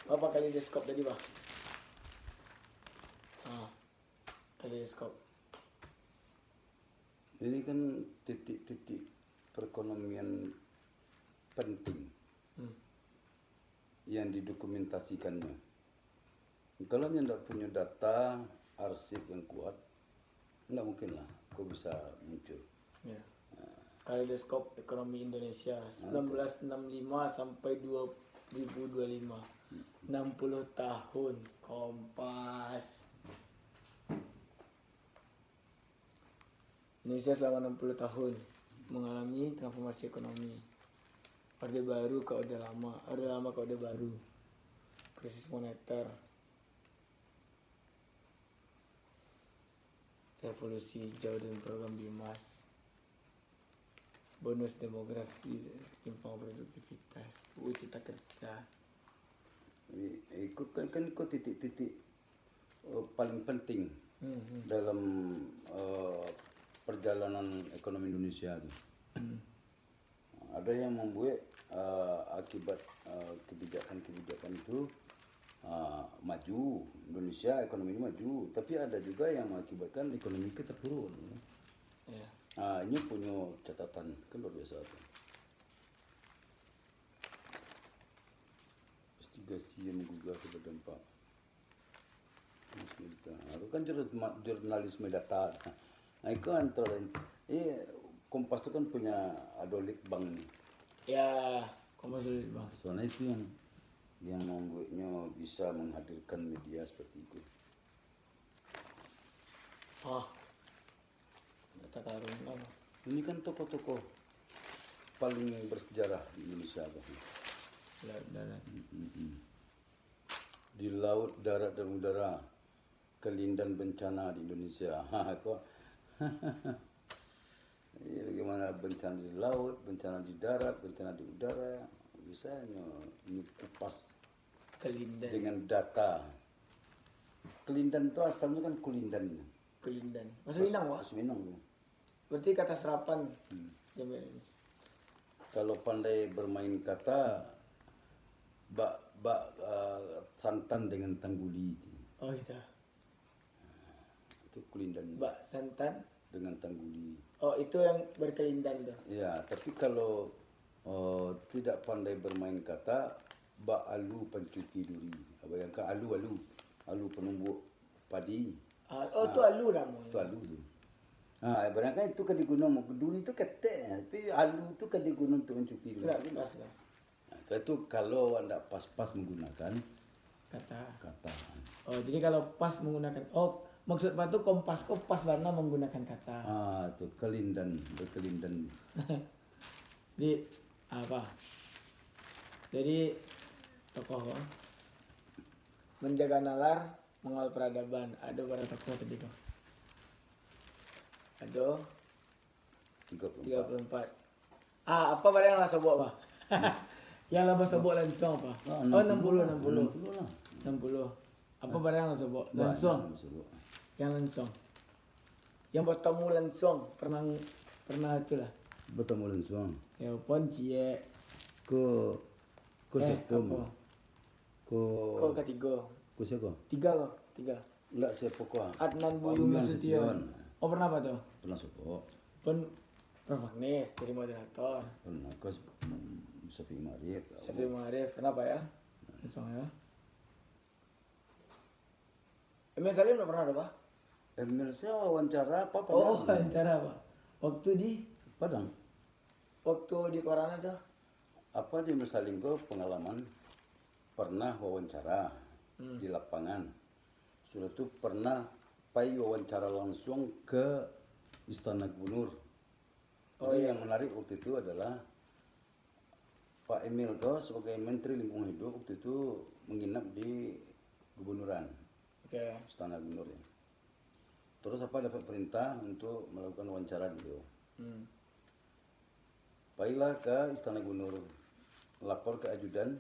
Apa kaleidoskop tadi, Pak? Kaleidoskop. Ini kan titik-titik perekonomian penting yang didokumentasikannya. Kalau tidak punya data arsip yang kuat, nggak mungkin lah kok bisa muncul. Ya. Kaleidoskop ekonomi Indonesia 1965 sampai 2025. 60 tahun. Kompas. Indonesia selama 60 tahun mengalami transformasi ekonomi. Orde baru ke orde lama, orde lama ke orde baru. Krisis moneter. Revolusi hijau dan program BIMAS. Bonus demografi, timpang produktivitas, UU Cipta Kerja. Ikut kan ikut titik-titik paling penting dalam perjalanan ekonomi Indonesia itu. Ada yang membuat akibat kebijakan-kebijakan itu maju, Indonesia ekonominya maju, tapi ada juga yang mengakibatkan ekonomi kita turun. Ya. Ini punya catatan kan luar biasa. Investigasi yang menggugah berdampak. Itu kan jurnalisme data. Nah itu antara Kompas itu kan punya adolit bank nih. Ya, Kompas dulu, Bang. Soalnya itu yang membuatnya bisa menghadirkan media seperti itu. Data karun apa? Ini kan tokoh-tokoh paling bersejarah di Indonesia. Laut darat. Di laut, darat dan udara, kelindan bencana di Indonesia. Kok bagaimana bencana di laut, bencana di darat, bencana di udara, bisanya ini kupas Kelindan. dengan data. Kelindan itu asalnya kan kulindan. Kelindan. Masuk Minang, Pak? Masuk Minang. Berarti kata serapan. Kalau pandai bermain kata, santan dengan tangguli. Oh itu. Itu kulindan. Bak santan Dengan tangguli. Oh itu yang berkelindan tuh. Ya, tapi kalau tidak pandai bermain kata, alu pancuti duri. Bayangkan alu penumbuk padi. Itu alu namanya. Itu alu tu. Barangkali itu kan digunakan duri itu ketek, tapi alu itu kan digunakan untuk mencuci duri. Tidak pas lah. Itu kalau anda pas-pas menggunakan Kata. kata. Oh jadi kalau pas menggunakan maksud Pak tuh Kompas kok pas warna menggunakan kata. Itu berkelindan. Di apa? Jadi tokoh menjaga nalar, mengawal peradaban. Ada berapa tokoh tadi kok? Ada 34. Apa pada yang lah sebut Pak? Yang lah sebut langsung apa? 60. 60. Apa pada yang lah sebut langsung? Yang langsung. Yang bertemu langsung pernah itulah. Bertemu langsung. Ya pun cie. Ko siapa? Ko ketiga. Ko siapa? Tiga. Enggak siapa ko. Adnan Budi Nasution. Oh pernah apa tuh? Pernah siapa? Pun Prof. Agnes jadi moderator. Pernah ko Safi Marif. Kenapa ya? Langsung ya. Emil Salim udah pernah ada Pak? Emil saya wawancara apa? Wawancara Pak. Waktu di Padang. Waktu di Korana tuh. Apa di Emil Salim ko pengalaman pernah wawancara di lapangan. Sudah tuh pernah wawancara langsung ke Istana Gubernur. Yang menarik waktu itu adalah Pak Emil ko sebagai Menteri Lingkungan Hidup waktu itu menginap di Gubernuran. Istana Gubernur ya. Terus dapat perintah untuk melakukan wawancara gitu. Baiklah ke Istana Gubernur, lapor ke ajudan,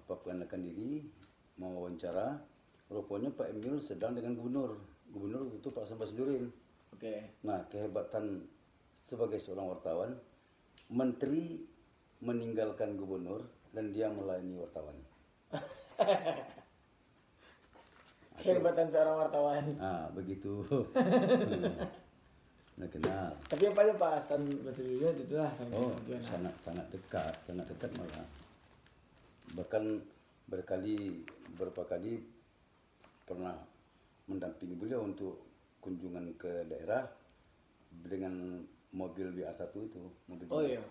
perkenalkan diri, mau wawancara. Rupanya Pak Emil sedang dengan gubernur itu Pak Sambasidudin. Nah kehebatan sebagai seorang wartawan, menteri meninggalkan gubernur dan dia melayani wartawan. Kehebatan seorang wartawan. Begitu. Nah, kenal. Tapi apa aja Pak Hasan Basriullah itulah Sangat dekat malah. Bahkan beberapa kali pernah mendampingi beliau untuk kunjungan ke daerah dengan mobil WA1 itu. Mobil iya.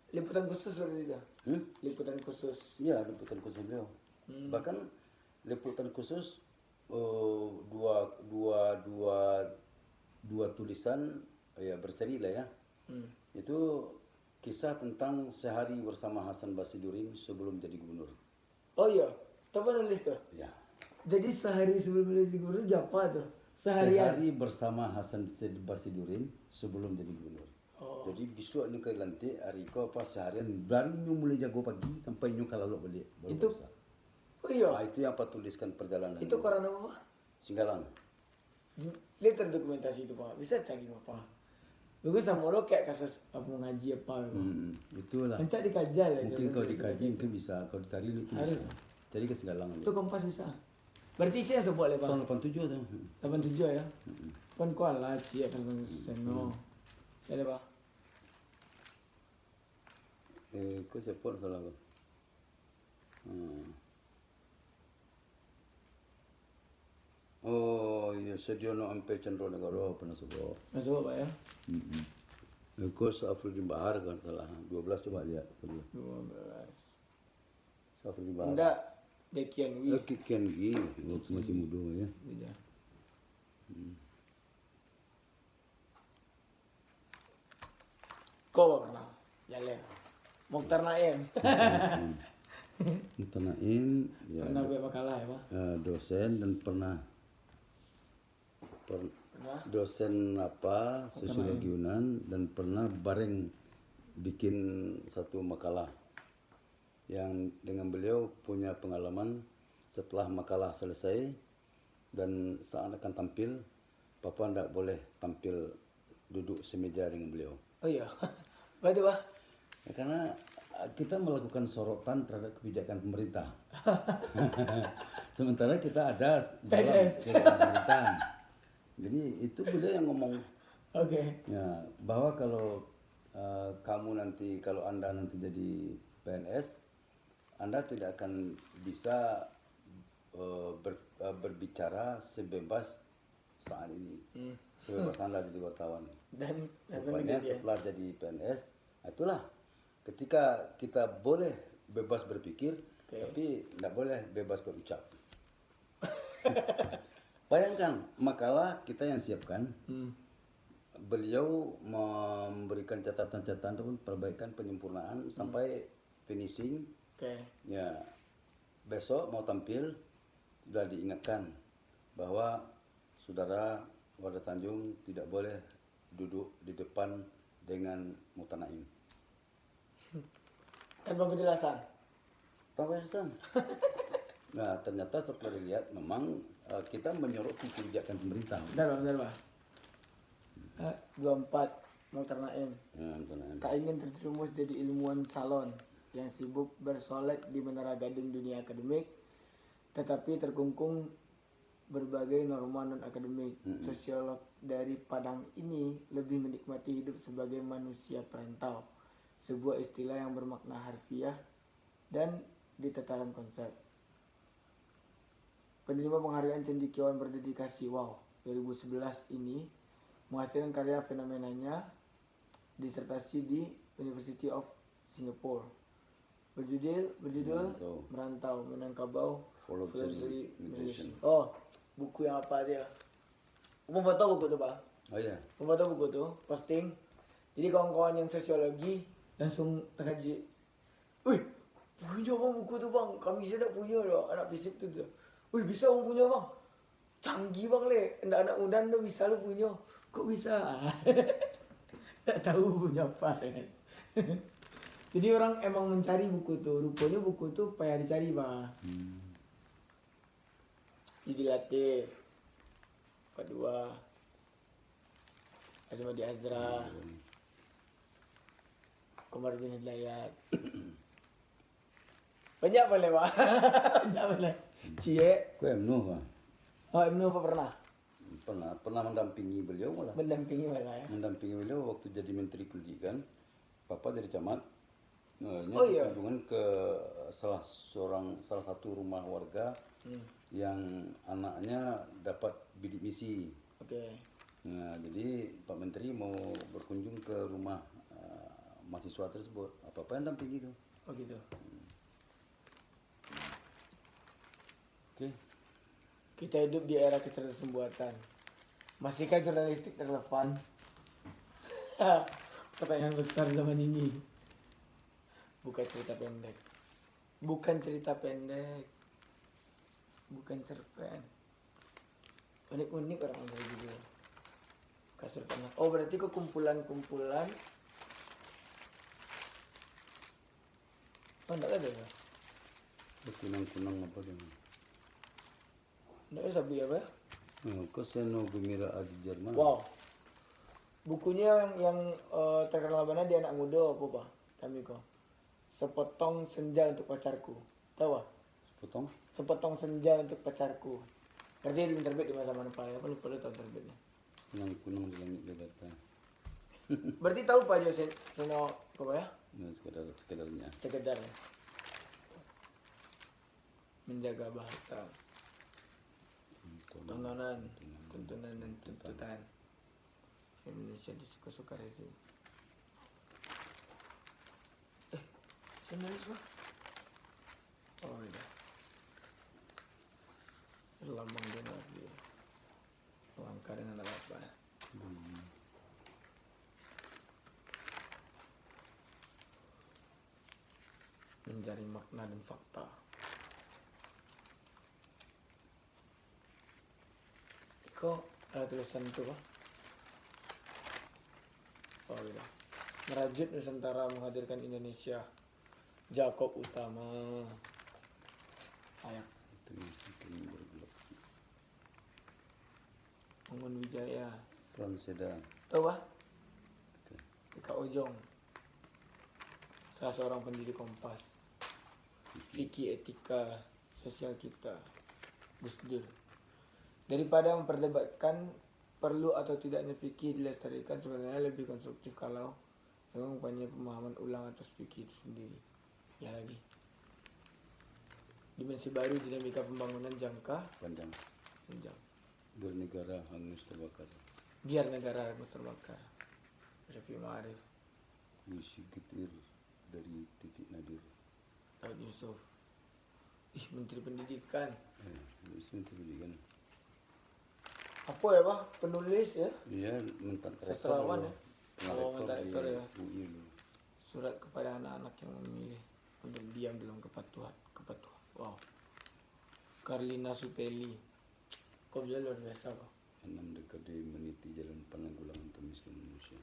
Liputan khusus berarti itu? Liputan khusus? Iya, liputan khusus beliau. Bahkan liputan khusus dua tulisan ya berseri lah ya. Itu kisah tentang sehari bersama Hasan Basidurin sebelum jadi gubernur. Oh iya, coba nulis tuh. Ya. Jadi sehari sebelum jadi gubernur apa tuh? Sehari bersama Hasan Basidurin sebelum jadi gubernur. Oh. Jadi besok ni ke lantik hari ko apa seharian dari nyu mulai jago pagi sampai nyu kalau balik. Itu. Oh iya. Itu yang Pak tuliskan perjalanan. Itu koran apa Pak? Singgalang. Lihat dokumentasi itu Pak, bisa cari Pak. Gue sama lo kayak kasus apa ngaji apa Itulah. Mencari dikajal ya. Mungkin kalau dikaji mungkin bisa, kalau dikari itu bisa. Jadi ke Singgalang. Itu Kompas bisa. Berarti sih yang sebut Pak. Tahun 87 tuh. 87 ya. Kan kuala cia kan seno. Saya Pak. Kau siapa salah kau? Oh iya, Sediono Ampe Chandra Negara pernah sebut. Masuk Pak ya. Kau Safruddin Bahar kan salah. 12 coba lihat. 12. Safruddin Bahar. Enggak, Dekian Wi. Kian Gi, waktu masih muda ya. Beda. Kau pernah? Jalan. Mokhtar Naim. Mokhtar Naim ya. Pernah buat makalah ya Pak? Dosen dan pernah dosen apa sosiologi Yunan dan pernah bareng bikin satu makalah yang dengan beliau punya pengalaman setelah makalah selesai dan saat akan tampil Papa tidak boleh tampil duduk semeja dengan beliau. Oh iya, betul Pak? Ya, karena kita melakukan sorotan terhadap kebijakan pemerintah. Sementara kita ada dalam pemerintahan. Jadi itu beliau yang ngomong. Oke. Ya, bahwa kalau kamu nanti, kalau Anda nanti jadi PNS, Anda tidak akan bisa berbicara sebebas saat ini. Sebebas Anda jadi wartawan. Dan rupanya setelah jadi PNS, itulah ketika kita boleh bebas berpikir, tapi tidak boleh bebas berucap. Bayangkan makalah kita yang siapkan, beliau memberikan catatan-catatan ataupun perbaikan penyempurnaan sampai finishing. Ya, besok mau tampil sudah diingatkan bahwa saudara Warga Tanjung tidak boleh duduk di depan dengan Mokhtar Naim. Tanpa penjelasan. Tanpa penjelasan. Nah, ternyata setelah dilihat memang kita menyoroti kebijakan pemerintah. Bentar Pak. 24 Mokhtar Naim. Tak ingin terjerumus jadi ilmuwan salon yang sibuk bersolek di menara gading dunia akademik, tetapi terkungkung berbagai norma non-akademik. Sosiolog dari Padang ini lebih menikmati hidup sebagai manusia perantau, sebuah istilah yang bermakna harfiah dan di tataran konsep. Penerima penghargaan cendekiawan berdedikasi 2011 ini menghasilkan karya fenomenanya disertasi di University of Singapore berjudul Merantau Minangkabau Voluntary Migration. Oh, buku yang apa dia? Kamu foto buku tuh Pak? Oh iya. Kamu foto buku tuh, posting. Jadi kawan-kawan yang sosiologi langsung terkaji. Wih, punya bang buku tuh bang, kami sudah punya loh, anak fisik tuh. Wih bisa bang punya bang, canggih bang le, anak muda lo bisa lo punya, kok bisa? Tak tahu punya apa kan? Jadi orang emang mencari buku tuh, rupanya buku tuh payah dicari Pak. Jadi Latif, kedua Azmadi Azra, Komar bin Hidayat. Banyak boleh Pak. Banyak boleh. Cie. Kau MNU Pak? Oh Ibnu apa pernah? Pernah mendampingi beliau malah. Mendampingi malah ya. Mendampingi beliau waktu jadi Menteri Pendidikan. Papa dari camat. Oh, iya. Berkunjungan ke salah satu rumah warga yang anaknya dapat bidik misi. Oke. Nah, jadi Pak Menteri mau berkunjung ke rumah mahasiswa tersebut. Apa-apa yang dampingi itu. Oh gitu. Oke. Kita hidup di era kecerdasan buatan. Masihkah jurnalistik relevan? Pertanyaan besar zaman ini. Bukan cerita pendek. Bukan cerita pendek. Bukan cerpen. Unik-unik orang dari judul. Kasur tanah. Oh berarti kok kumpulan-kumpulan. Oh enggak ada ya? Kunang-kunang apa dia? Enggak ada sabu ya Pak? Keseno Gumira di Jerman. Wow. Bukunya yang terkenal banget di anak muda apa Pak? Kami kok. Sepotong senja untuk pacarku. Tahu Pak? Potong? Sepotong senja untuk pacarku. Berarti dia terbit di masa mana Pak? Apa lupa lu tahu terbitnya? Kunang-kunang di langit Jakarta. Berarti tahu Pak Jose Seno apa ya? Nah, sekedarnya. Sekedar ya. Menjaga bahasa. Tontonan, tuntunan dan tuntutan. Indonesia disuka-suka rezim. Saya nulis Pak? Oh iya. Lambang Denardi. Langkah dengan apa? Mencari makna dan fakta. Kok ada tulisan itu Pak? Oh iya. Merajut Nusantara menghadirkan Indonesia. Jakob Utama. Ayak. Itu mungkin bergelap. Mangun Wijaya. Franseda. Tahu Pak? Oke. Ika Ojong. Salah seorang pendiri Kompas. Fikih etika sosial kita. Gus Dur. Daripada memperdebatkan perlu atau tidaknya fikih dilestarikan, sebenarnya lebih konstruktif kalau memang punya pemahaman ulang atas fikih itu sendiri. Ya lagi. Dimensi baru dinamika pembangunan jangka Panjang. panjang. Bernegara hangus terbakar. Biar negara harus terbakar. Syafi'i Ma'arif. Misi getir dari titik nadir. Daud Yusuf. Ih, Menteri Pendidikan. Misi Menteri Pendidikan. Apa ya Pak? Penulis ya? Dia mentan Sastrawan ya? Kalau mentan rektor ya? UI dulu. Surat kepada anak-anak yang memilih untuk diam dalam kepatuhan. Wow. Karlina Supeli. Kok dia luar biasa Pak? 6 dekade meniti jalan penanggulangan kemiskinan Indonesia.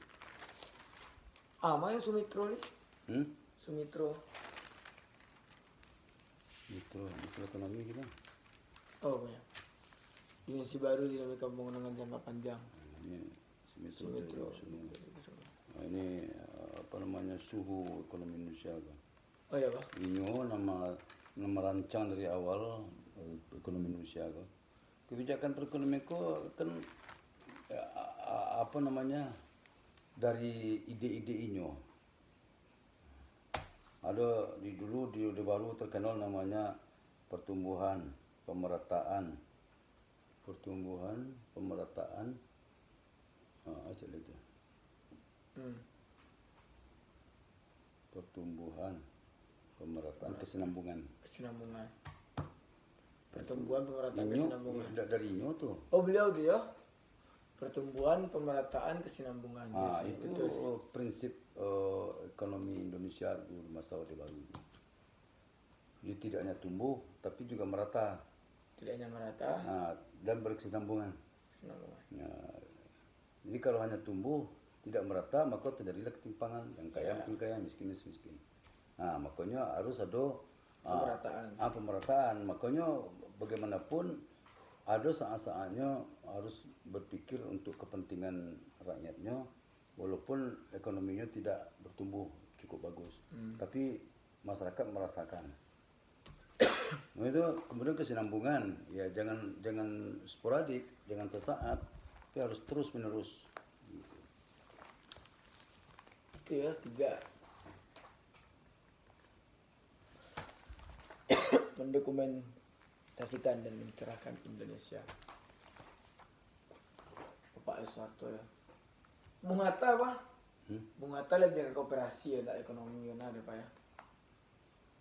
Yang Sumitro nih? Sumitro. Itu masalah ekonomi kita. Oh ya. Dimensi baru dinamika pembangunan jangka panjang. Ini Sumitro. Nah, ini apa namanya suhu ekonomi Indonesia kan. Oh ya Pak? Inyo nama rancang dari awal ekonomi Indonesia kan. Kebijakan perekonomian kan apa namanya dari ide-ide Inyo. Ada dulu di Orde Baru terkenal namanya pertumbuhan pemerataan aja itu. Pertumbuhan pemerataan kesinambungan. Pertumbuhan pemerataan Inyo, kesinambungan. dari Inyo tuh. Oh beliau tuh ya? Pertumbuhan pemerataan kesinambungan. Yes, Itu betul sih. prinsip ekonomi Indonesia di masa Orde Baru. Jadi tidak hanya tumbuh tapi juga merata. Tidak hanya merata. Dan berkesinambungan. Kesinambungan. Jadi kalau hanya tumbuh tidak merata maka terjadilah ketimpangan, yang kaya makin kaya, miskin miskin. Makanya harus ada pemerataan. Makanya bagaimanapun ada saat-saatnya harus berpikir untuk kepentingan rakyatnya, walaupun ekonominya tidak bertumbuh cukup bagus, tapi masyarakat merasakan. Nah, itu kemudian kesinambungan, ya jangan sporadik, jangan sesaat, tapi harus terus menerus. Itu ya 3. Mendokumentasikan dan mencerahkan Indonesia. Bapak Soeharto ya. Bung Hatta apa? Bung Hatta lebih ke kooperasi ya, tak ekonomi ya, ada Pak ya.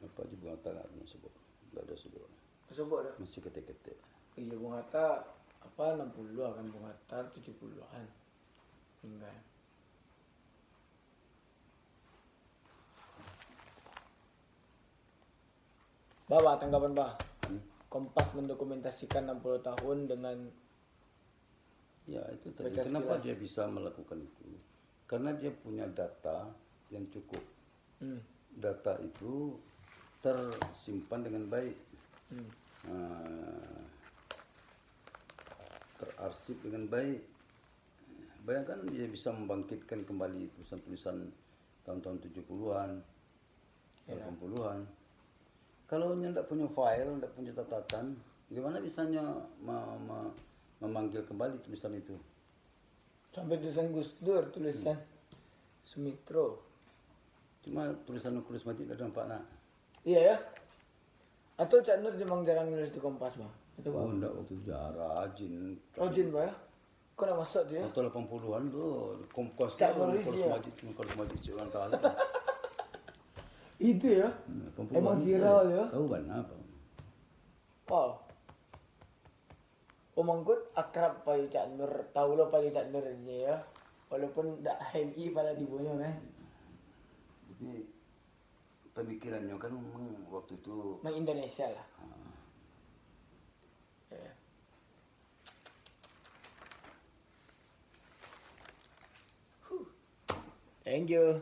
Apa aja Bung Hatta nggak sebut, nggak ada sebut. Sebut dah. Masih ketek-ketek. Iya Bung Hatta apa 60 kan Bung Hatta 70-an hingga. Bapak tanggapan Pak. Kompas mendokumentasikan 60 tahun dengan Ya itu tadi. baca Kenapa sekilas. dia bisa melakukan itu? Karena dia punya data yang cukup. Data itu tersimpan dengan baik, terarsip dengan baik. Bayangkan dia bisa membangkitkan kembali tulisan-tulisan tahun-tahun 70-an, 80-an. Kalau dia tidak punya file, tidak punya catatan, gimana bisanya memanggil kembali tulisan itu? Sampai tulisan Gus Dur, tulisan Sumitro. Cuma tulisan nulis mati tidak ada nampak nak. Iya ya. Atau Cak Nur memang jarang nulis di Kompas Pak? Atau Pak? Oh enggak, waktu itu rajin. Rajin Pak ya? Kok nak masuk dia? Waktu 80-an tuh Kompas Cak tuh nulis ya? kalau mati cuman tahu. Itu ya? Emang viral ya? Tahu kan apa? Wow. Mangkut akrab Pak Cak Nur, tahu lo Pak Cak Nur ini ya. Walaupun tak HMI pada dibunya kan. Tapi pemikirannya kan memang waktu itu Mang Indonesia lah. Ya. Thank you.